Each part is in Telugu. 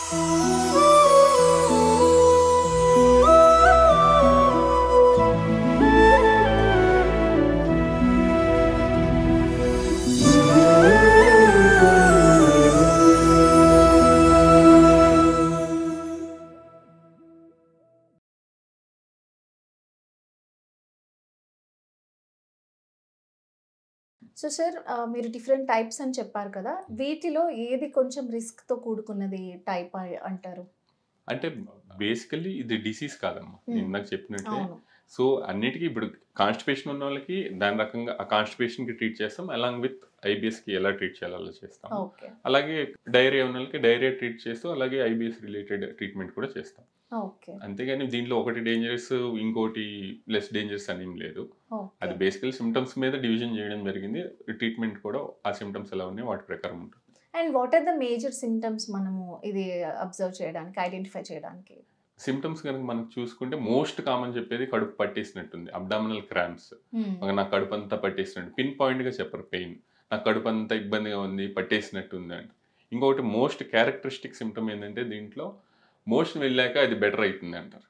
సో సార్ మీరు డిఫరెంట్ టైప్స్ అని చెప్పారు కదా! వీటిలో ఏది కొంచెం రిస్క్‌తో కూడుకున్నది టైప్ అంటారు? అంటే బేసికల్లీ ఇది డిసీజ్ కాదమ్మా. నేను ఇందాక చెప్పినట్లే. అవును. సో, అన్నిటికి ఇప్పుడు కాన్‌స్టిపేషన్ ఉన్నోళ్ళకి దాని రకంగా ఆ కాన్‌స్టిపేషన్‌కి ట్రీట్ చేస్తాం. అలాంగ్ విత్ ఐబీఎస్‌కి ఎలా ట్రీట్ చేయాలో అలా చేస్తాం. ఓకే. అలాగే డయేరియా ఉన్నోళ్ళకి డయేరియా ట్రీట్ చేస్తూ అలాగే ఐబీఎస్ రిలేటెడ్ ట్రీట్మెంట్ కూడా చేస్తాం. ఓకే. అంతేగాని దీంట్లో ఒకటి డేంజరస్ ఇంకోటి లెస్ డేంజరస్ అనేం లేదు. అది ఓకే. బేసికల్ సిమ్టమ్స్ మీద డివిజన్ చేయడం జరిగింది. ట్రీట్మెంట్ కూడా ఆ సిమ్టమ్స్ ఎలా ఉన్నాయో వాటి ప్రకారం ఉంటుంది. And what are the major symptoms మనము ఇది అబ్జర్వ్ చేయడానికి, ఐడెంటిఫై చేయడానికి? సిమ్టమ్స్ గనుక మనం చూసుకుంటే మోస్ట్ కామన్ చెప్పేది కడుపు పట్టేసినట్టుంది. Abdominal cramps. నాకు కడుపు అంతా పట్టేసినట్టు. పిన్ పాయింట్‌గా చెప్పరు పెయిన్. నాకు కడుపు అంతా ఇబ్బందిగా ఉంది, పట్టేసినట్టుంది అంట. ఇంకొకటి మోస్ట్ క్యారెక్టరిస్టిక్ సిమ్టమ్ ఏందంటే దీంట్లో మోషన్ వెళ్ళాక అది బెటర్ అయితుంది అంటారు.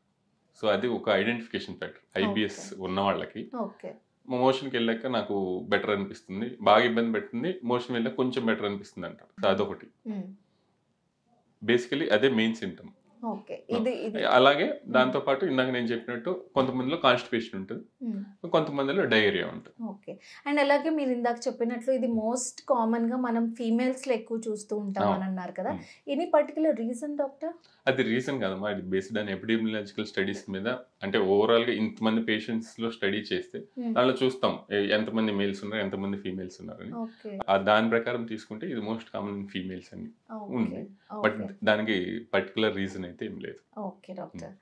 సో, అది ఒక ఐడెంటిఫికేషన్ ఫ్యాక్టర్. IBS okay. ఉన్న వాళ్ళకి. ఓకే. మోషన్‌కెళ్ళాక నాకు బెటర్ అనిపిస్తుంది. బాగా ఇబ్బంది పెడుతుంది. మోషన్ వెళ్ళాక కొంచెం బెటర్ అనిపిస్తుంది అంటారు. సో, అదొకటి. బేసికల్లీ అదే మెయిన్ సిమ్టమ్. ఓకే. ఇది అలాగే దాంతో పాటు ఇందాక నేను చెప్పినట్టు కొంతమందిలో కాన్‌స్టిపేషన్ ఉంటుంది. కొంతమందిలో డయేరియా ఉంటుంది. ఓకే. అండ్ అలాగే మీరు ఇందాక చెప్పినట్లు ఇది మోస్ట్ కామన్‌గా మనం ఫీమేల్స్‌లో ఎక్కువ చూస్తూ ఉంటాం అని అన్నారు కదా! Any particular reason doctor? అది రీజన్ కాదమ్మా. అది బేస్డ్ ఆన్ ఎపిడెమియాలజికల్ స్టడీస్ మీద అంటే ఓవరాల్‌గా ఇంతమంది పేషెంట్స్‌లో స్టడీ చేస్తే దాంట్లో చూస్తాం ఎంతమంది మేల్స్ ఉన్నారు, ఎంతమంది ఫీమేల్స్ ఉన్నారని. ఓకే. దాని ప్రకారం తీసుకుంటే ఇది మోస్ట్ కామన్ ఫీమేల్స్ అని ఉంది. బట్ దానికి పర్టిక్యులర్ రీజన్ అయితే ఏం లేదు. Okay doctor.